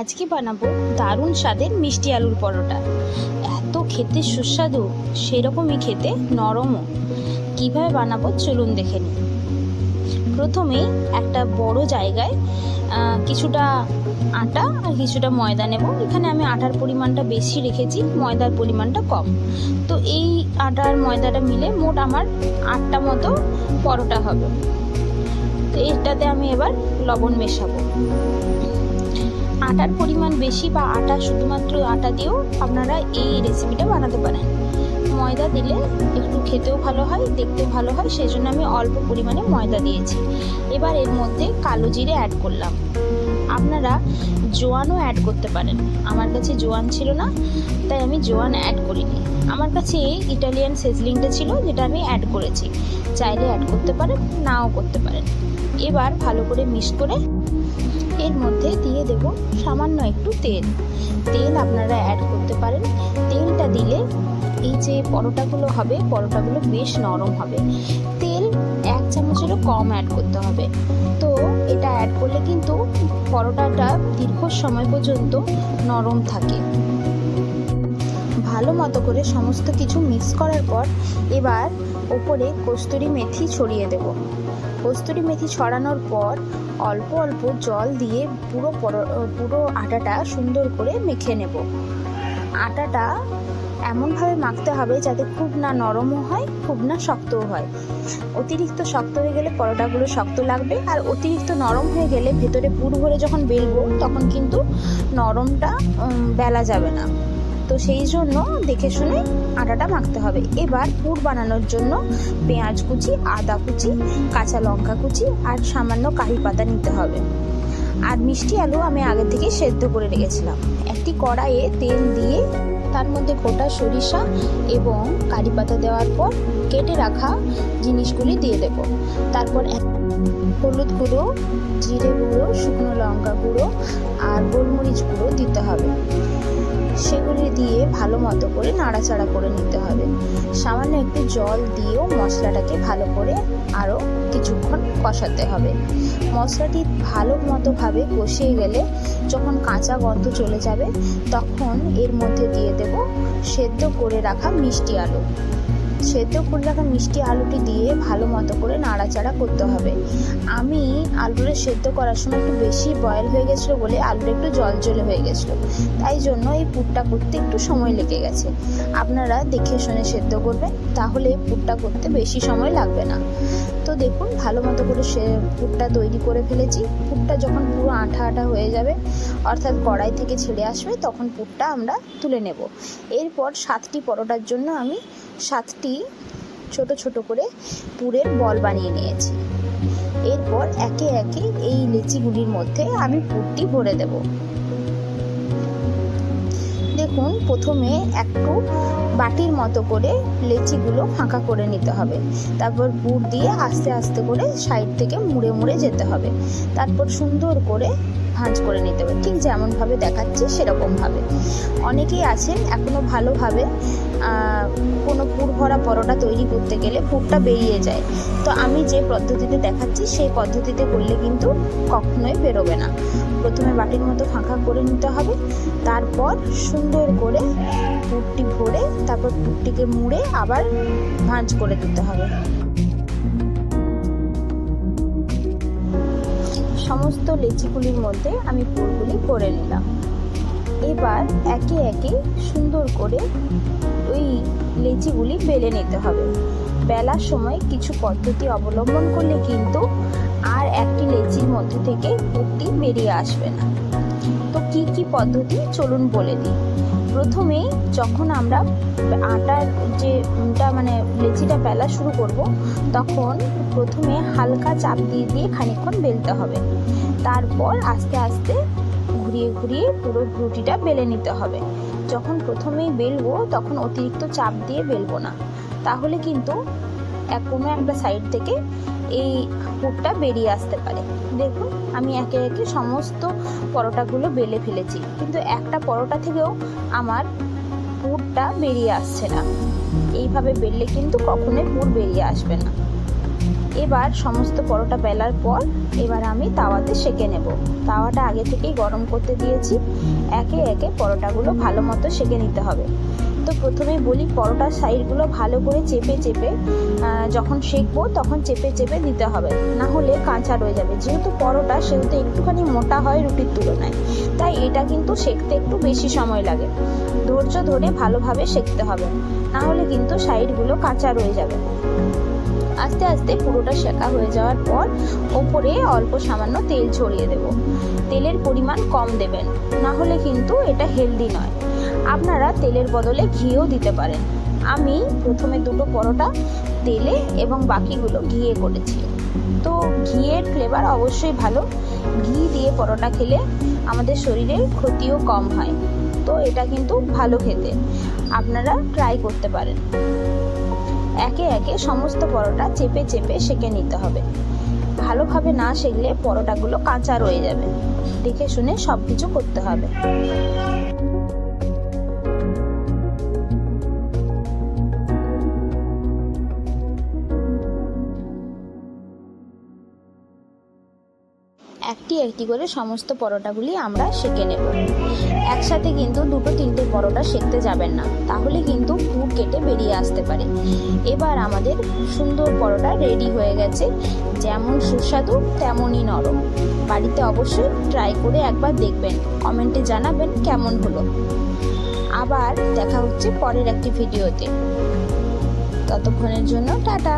আজকে বানাবো দারুণ স্বাদের মিষ্টি আলুর পরোটা। এত খেতে সুস্বাদু, সেরকমই খেতে নরমও। কিভাবে বানাবো চলুন দেখে নিই। প্রথমেই একটা বড় জায়গায় কিছুটা আটা আর কিছুটা ময়দা নেব। এখানে আমি আটার পরিমাণটা বেশি রেখেছি, ময়দার পরিমাণটা কম। তো এই আটা আর ময়দাটা মিলে মোট আমার 8টা মতো পরোটা হবে। তো এটাতে আমি এবার লবণ মেশাবো। আটার পরিমাণ বেশি বা আটা শুধুমাত্র আটা দিয়েও আপনারা এই রেসিপিটা বানাতে পারেন। ময়দা দিলে একটু খেতেও ভালো হয়, দেখতেও ভালো হয়, সেই জন্য আমি অল্প পরিমাণে ময়দা দিয়েছি। এবার এর মধ্যে কালো জিরে অ্যাড করলাম। আপনারা জোয়ানও অ্যাড করতে পারেন। আমার কাছে জোয়ান ছিল না, তাই আমি জোয়ান অ্যাড করিনি। আমার কাছে ইটালিয়ান সিজলিংটা ছিল, যেটা আমি অ্যাড করেছি। চাইলে অ্যাড করতে পারেন, নাও করতে পারেন। এবার ভালো করে মিক্স করে এর মধ্যে দিয়ে দেব সামান্য একটু তেল আপনারা অ্যাড করতে পারেন। তেলটা দিলে এই যে পরোটাগুলো হবে, পরোটাগুলো বেশ নরম হবে। তেল 1 চামচেরও কম অ্যাড করতে হবে। তো এটা অ্যাড করলে কিন্তু পরোটাটা দীর্ঘ সময় পর্যন্ত নরম থাকে। ভালো মতো করে সমস্ত কিছু মিক্স করার পর এবার ওপরে কস্তুরি মেথি ছড়িয়ে দেব। কস্তুরি মেথি ছড়ানোর পর অল্প অল্প জল দিয়ে পুরো আটাটা সুন্দর করে মেখে নেব। আটাটা এমনভাবে মাখতে হবে যাতে খুব না নরমও হয়, খুব না শক্তও হয়। অতিরিক্ত শক্ত হয়ে গেলে পরোটাগুলো শক্ত লাগবে, আর অতিরিক্ত নরম হয়ে গেলে ভেতরে পুর ভরে যখন বেলবো তখন কিন্তু নরমটা বেলা যাবে না। তো সেই জন্য দেখে শুনে আটাটা মাখতে হবে। এবার পুর বানানোর জন্য পেঁয়াজ কুচি, আদা কুচি, কাঁচা লঙ্কা কুচি আর সামান্য কারি পাতা নিতে হবে। আর মিষ্টি আলু আমি আগে থেকে সেদ্ধ করে রেখেছিলাম। একটি কড়াইয়ে তেল দিয়ে তার মধ্যে গোটা সরিষা এবং কারি পাতা দেওয়ার পর কেটে রাখা জিনিসগুলি দিয়ে দেব। তারপর হলুদ গুঁড়ো, জিরে গুঁড়ো, শুকনো লঙ্কা গুঁড়ো আর গোলমরিচ গুঁড়ো দিতে হবে। সেগুলি দিয়ে ভালো মতো করে নাড়াচাড়া করে নিতে হবে। সামান্য একটু জল দিয়েও মশলাটাকে ভালো করে আরও কিছুক্ষণ কষাতে হবে। মশলাটি ভালো মতোভাবে কষিয়ে গেলে যখন কাঁচা গন্ধ চলে যাবে তখন এর মধ্যে দিয়ে দেব সেদ্ধ করে রাখা মিষ্টি আলু। সেদ্ধ করে রাখা মিষ্টি আলুটি দিয়ে ভালো মতো করে নাড়াচাড়া করতে হবে। আমি আলুটা সেদ্ধ করার সময় একটু বেশি বয়েল হয়ে গেছিলো বলে আলুটা একটু জলজলে হয়ে গেছিলো, তাই জন্য এই পুরটা করতে একটু সময় লেগে গেছে। আপনারা দেখে শুনে সেদ্ধ করবেন, তাহলে পুরটা করতে বেশি সময় লাগবে না। তো দেখুন ভালো মতো করে পুরটা তৈরি করে ফেলেছি। পুরটা যখন পুরো আঠা আঠা হয়ে যাবে, অর্থাৎ কড়াই থেকে ছেড়ে আসবে, তখন পুরটা আমরা তুলে নেব। এরপর 7টি পরোটার জন্য আমি 7টি ছোট ছোট করে পুরের বল বানিয়ে নিয়েছি। এরপর একে একে এই লেচিগুলির মধ্যে আমি পুরটি ভরে দেব। দেখুন প্রথমে একটু বাটির মতো করে লেচিগুলো ফাঁকা করে নিতে হবে। তারপর পুর দিয়ে আস্তে আস্তে করে সাইড থেকে মুড়ে মুড়ে যেতে হবে। তারপর সুন্দর করে ভাঁজ করে নিতে হবে, ঠিক যেমনভাবে দেখাচ্ছি সেরকমভাবে। অনেকেই আছেন এখনও ভালোভাবে কোনো পুর ভরা পরোটা তৈরি করতে গেলে পুরটা বেরিয়ে যায়। তো আমি যে পদ্ধতিতে দেখাচ্ছি সেই পদ্ধতিতে করলে কিন্তু কখনোই বেরোবে না। প্রথমে বাটির মতো ফাঁকা করে নিতে হবে, তারপর সুন্দর করে পুরটি ভরে তারপর পুরটিকে মুড়ে আবার ভাঁজ করে দিতে হবে। সমস্ত লেচিগুলির মধ্যে আমি পুরগুলি করে নিলাম। এবার একে একে সুন্দর করে ওই লেচিগুলি বেলে নিতে হবে। বেলার সময় কিছু পদ্ধতি অবলম্বন করলে কিন্তু আর একটি লেচির মধ্যে থেকে পুরটি বেরিয়ে আসবে না। তো কি কি পদ্ধতি চলুন বলে দিই। প্রথমেই যখন আমরা আটার লেচিটা বেলা শুরু করব, তখন প্রথমে হালকা চাপ দিয়ে দিয়ে খানিকক্ষণ বেলতে হবে। তারপর আস্তে আস্তে ঘুরিয়ে ঘুরিয়ে পুরো রুটিটা বেলে নিতে হবে। যখন প্রথমেই বেলবো তখন অতিরিক্ত চাপ দিয়ে বেলবো না, তাহলে কিন্তু কোনো একটা সাইড থেকে এই পুরটা বেরিয়ে আসতে পারে। দেখুন আমি একে একে সমস্ত পরোটাগুলো বেলে ফেলেছি, কিন্তু একটা পরোটা থেকেও আমার পুরটা বেরিয়ে আসছে না। এইভাবে বেললে কিন্তু কখনোই পুর বেরিয়ে আসবে না। এবার সমস্ত পরোটা বেলার পর এবার আমি তাওয়াতে সেঁকে নেব। তাওয়াটা আগে থেকেই গরম করতে দিয়েছি। একে একে পরোটাগুলো ভালো মতো সেঁকে নিতে হবে। তো প্রথমেই বলি, পরোটার সাইডগুলো ভালো করে চেপে চেপে যখন সেঁকবো তখন চেপে চেপে দিতে হবে, না হলে কাঁচা রয়ে যাবে। যেহেতু পরোটা সেহেতু একটুখানি মোটা হয় রুটির তুলনায়, তাই এটা কিন্তু সেঁকতে একটু বেশি সময় লাগে। ধৈর্য ধরে ভালোভাবে সেঁকতে হবে, না হলে কিন্তু সাইডগুলো কাঁচা রয়ে যাবে। আস্তে আস্তে পুরোটা সেঁকা হয়ে যাওয়ার পর ওপরে অল্প সামান্য তেল ছড়িয়ে দেব। তেলের পরিমাণ কম দেবেন, না হলে কিন্তু এটা হেলদি নয়। আপনারা তেলের বদলে ঘিও দিতে পারেন। আমি প্রথমে দুটো পরোটা তেলে এবং বাকিগুলো ঘিয়ে করেছি। তো ঘিয়ের ফ্লেভার অবশ্যই ভালো। ঘি দিয়ে পরোটা খেলে আমাদের শরীরের ক্ষতিও কম হয়। তো এটা কিন্তু ভালো খেতে, আপনারা ট্রাই করতে পারেন। একে একে সমস্ত পরোটা চেপে চেপে সেঁকে নিতে হবে। ভালোভাবে না সেঁকলে পরোটাগুলো কাঁচা রয়ে যাবে। দেখে শুনে সব কিছু করতে হবে। একটি একটি করে সমস্ত পরোটাগুলি আমরা সেঁকে নেব। একসাথে কিন্তু দুটো তিনটে পরোটা সেঁকতে যাবেন না, তাহলে কিন্তু পুর কেটে বেরিয়ে আসতে পারে। এবার আমাদের সুন্দর পরোটা রেডি হয়ে গেছে, যেমন সুস্বাদু তেমনই নরম। বাড়িতে অবশ্যই ট্রাই করে একবার দেখবেন, কমেন্টে জানাবেন কেমন হলো। আবার দেখা হচ্ছে পরের একটি ভিডিওতে। ততক্ষণের জন্য টাটা।